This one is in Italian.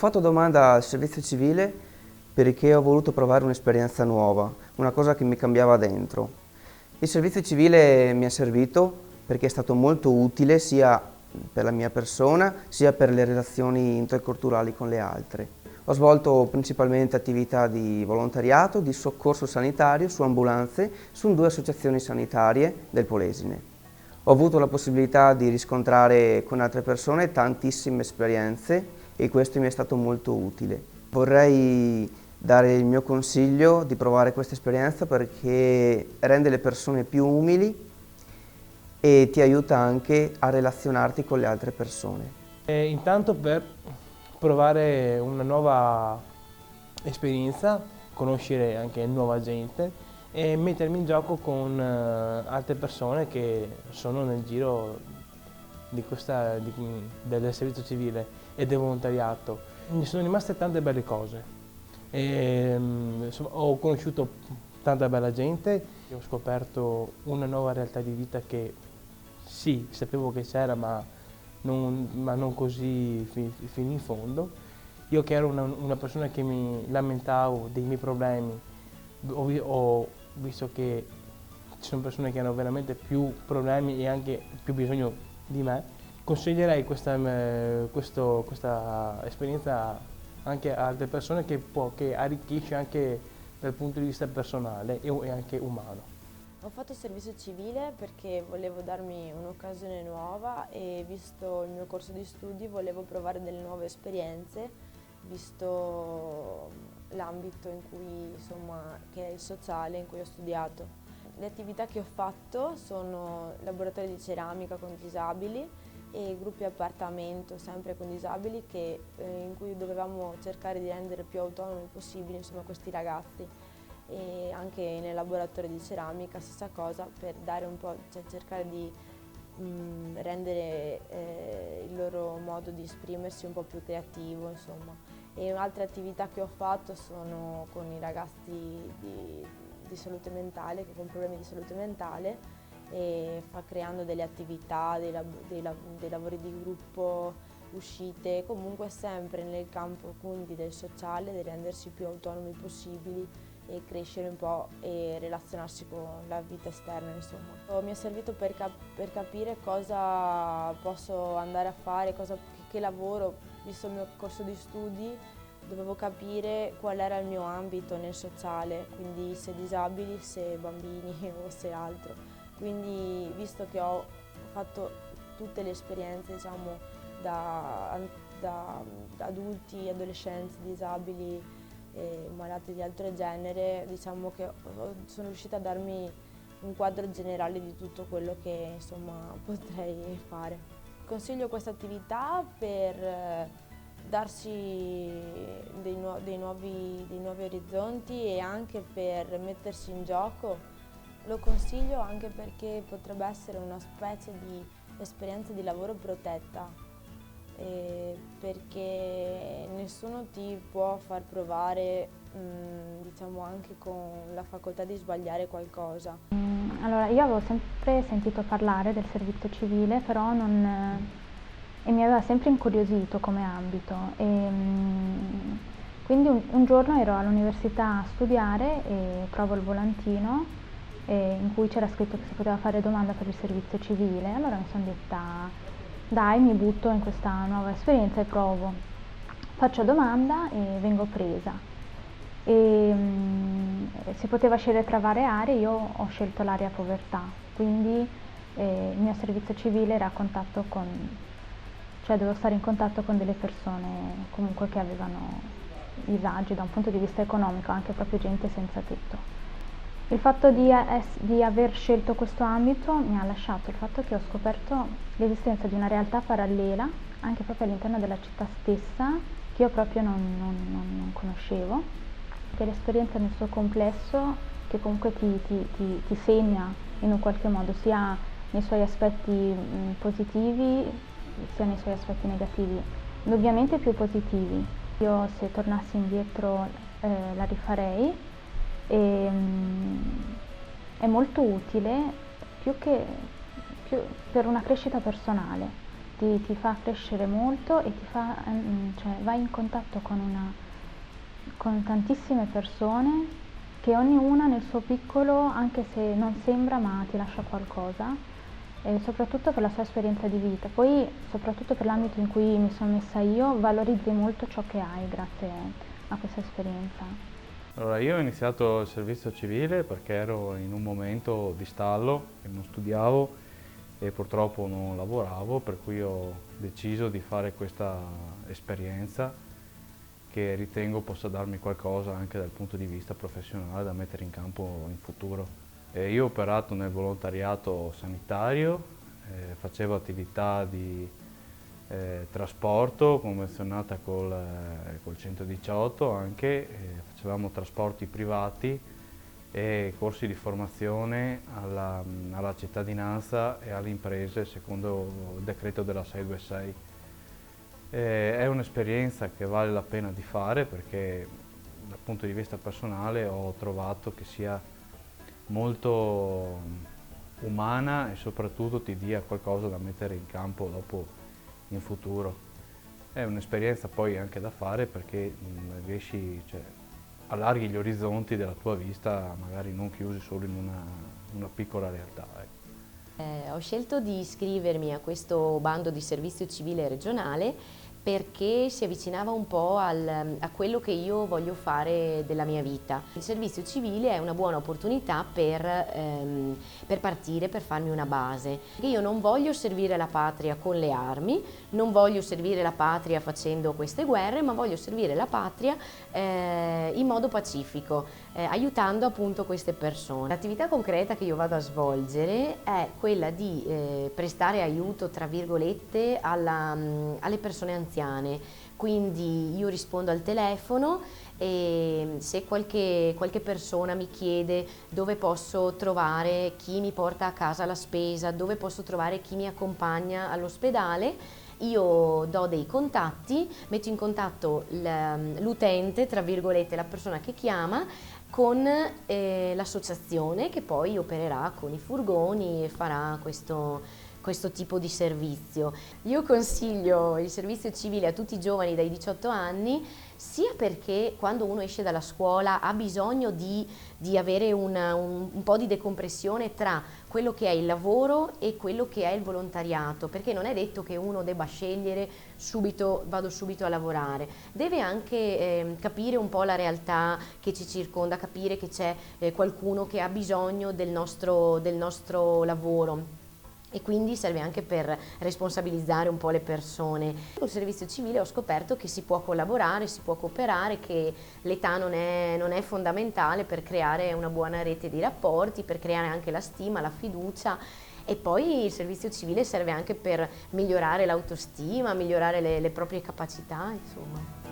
fatto domanda al servizio civile perché ho voluto provare un'esperienza nuova, una cosa che mi cambiava dentro. Il servizio civile mi è servito perché è stato molto utile sia per la mia persona sia per le relazioni interculturali con le altre. Ho svolto principalmente attività di volontariato, di soccorso sanitario su ambulanze, su 2 associazioni sanitarie del Polesine. Ho avuto la possibilità di riscontrare con altre persone tantissime esperienze e questo mi è stato molto utile. Vorrei dare il mio consiglio di provare questa esperienza perché rende le persone più umili e ti aiuta anche a relazionarti con le altre persone. Intanto per provare una nuova esperienza, conoscere anche nuova gente e mettermi in gioco con altre persone che sono nel giro del servizio civile e del volontariato. Mi sono rimaste tante belle cose. Ho conosciuto tanta bella gente, ho scoperto una nuova realtà di vita che sì, sapevo che c'era, ma non così fino in fondo. Io che ero una persona che mi lamentavo dei miei problemi, ho visto che ci sono persone che hanno veramente più problemi e anche più bisogno di me. Consiglierei questa esperienza anche a altre persone che arricchisce anche dal punto di vista personale e anche umano. Ho fatto servizio civile perché volevo darmi un'occasione nuova e visto il mio corso di studi volevo provare delle nuove esperienze, visto l'ambito in cui, insomma, che è il sociale in cui ho studiato. Le attività che ho fatto sono laboratori di ceramica con disabili e gruppi appartamento sempre con disabili in cui dovevamo cercare di rendere più autonomi possibili, insomma, questi ragazzi. E anche nel laboratorio di ceramica stessa cosa, per dare un po', cioè cercare di rendere il loro modo di esprimersi un po' più creativo, insomma. E altre attività che ho fatto sono con i ragazzi di salute mentale, che con problemi di salute mentale, e creando delle attività, dei lavori di gruppo, uscite, comunque sempre nel campo quindi del sociale, di rendersi più autonomi possibili e crescere un po' e relazionarsi con la vita esterna, insomma. Mi è servito per capire cosa posso andare a fare, che lavoro, visto il mio corso di studi, dovevo capire qual era il mio ambito nel sociale, quindi se disabili, se bambini o se altro. Quindi, visto che ho fatto tutte le esperienze, diciamo, da adulti, adolescenti, disabili, malati di altro genere, diciamo che sono riuscita a darmi un quadro generale di tutto quello che, insomma, potrei fare. Consiglio questa attività per darsi dei nuovi orizzonti e anche per mettersi in gioco. Lo consiglio anche perché potrebbe essere una specie di esperienza di lavoro protetta, perché nessuno ti può far provare, diciamo, anche con la facoltà di sbagliare qualcosa. Allora, io avevo sempre sentito parlare del servizio civile, però e mi aveva sempre incuriosito come ambito. Quindi un giorno ero all'università a studiare e trovo il volantino in cui c'era scritto che si poteva fare domanda per il servizio civile. Allora mi sono detta, dai, mi butto in questa nuova esperienza e provo. Faccio domanda e vengo presa. Si poteva scegliere tra varie aree, io ho scelto l'area povertà, quindi il mio servizio civile era a contatto cioè dovevo stare in contatto con delle persone comunque che avevano disagi da un punto di vista economico, anche proprio gente senza tetto. Il fatto di aver scelto questo ambito mi ha lasciato il fatto che ho scoperto l'esistenza di una realtà parallela, anche proprio all'interno della città stessa, che io proprio non conoscevo, che è l'esperienza nel suo complesso, che comunque ti segna in un qualche modo, sia nei suoi aspetti positivi, sia nei suoi aspetti negativi, indubbiamente più positivi. Io, se tornassi indietro, la rifarei. È molto utile più per una crescita personale, ti fa crescere molto e cioè, vai in contatto con tantissime persone che ognuna nel suo piccolo, anche se non sembra, ma ti lascia qualcosa, e soprattutto per la sua esperienza di vita. Poi, soprattutto per l'ambito in cui mi sono messa io, valorizzi molto ciò che hai grazie a questa esperienza. Allora, io ho iniziato il servizio civile perché ero in un momento di stallo, che non studiavo e purtroppo non lavoravo, per cui ho deciso di fare questa esperienza che ritengo possa darmi qualcosa anche dal punto di vista professionale da mettere in campo in futuro. Io ho operato nel volontariato sanitario, facevo attività di trasporto convenzionata col 118 anche, facevamo trasporti privati e corsi di formazione alla cittadinanza e alle imprese secondo il decreto della 626. È un'esperienza che vale la pena di fare perché dal punto di vista personale ho trovato che sia molto umana e soprattutto ti dia qualcosa da mettere in campo dopo in futuro. È un'esperienza poi anche da fare perché riesci, cioè, allarghi gli orizzonti della tua vista, magari non chiusi solo in una piccola realtà. Ho scelto di iscrivermi a questo bando di servizio civile regionale perché si avvicinava un po' a quello che io voglio fare della mia vita. Il servizio civile è una buona opportunità per partire, per farmi una base. Io non voglio servire la patria con le armi, non voglio servire la patria facendo queste guerre, ma voglio servire la patria in modo pacifico, aiutando appunto queste persone. L'attività concreta che io vado a svolgere è quella di prestare aiuto, tra virgolette, alle persone anziane. Quindi io rispondo al telefono e se qualche persona mi chiede dove posso trovare chi mi porta a casa la spesa, dove posso trovare chi mi accompagna all'ospedale, io do dei contatti, metto in contatto l'utente, tra virgolette, la persona che chiama, con l'associazione che poi opererà con i furgoni e farà questo tipo di servizio. Io consiglio il servizio civile a tutti i giovani dai 18 anni, sia perché quando uno esce dalla scuola ha bisogno di avere un po' di decompressione tra quello che è il lavoro e quello che è il volontariato, perché non è detto che uno debba scegliere vado subito a lavorare, deve anche capire un po' la realtà che ci circonda, capire che c'è qualcuno che ha bisogno del nostro lavoro. E quindi serve anche per responsabilizzare un po' le persone. Col servizio civile ho scoperto che si può collaborare, si può cooperare, che l'età non è fondamentale per creare una buona rete di rapporti, per creare anche la stima, la fiducia. E poi il servizio civile serve anche per migliorare l'autostima, migliorare le proprie capacità, insomma.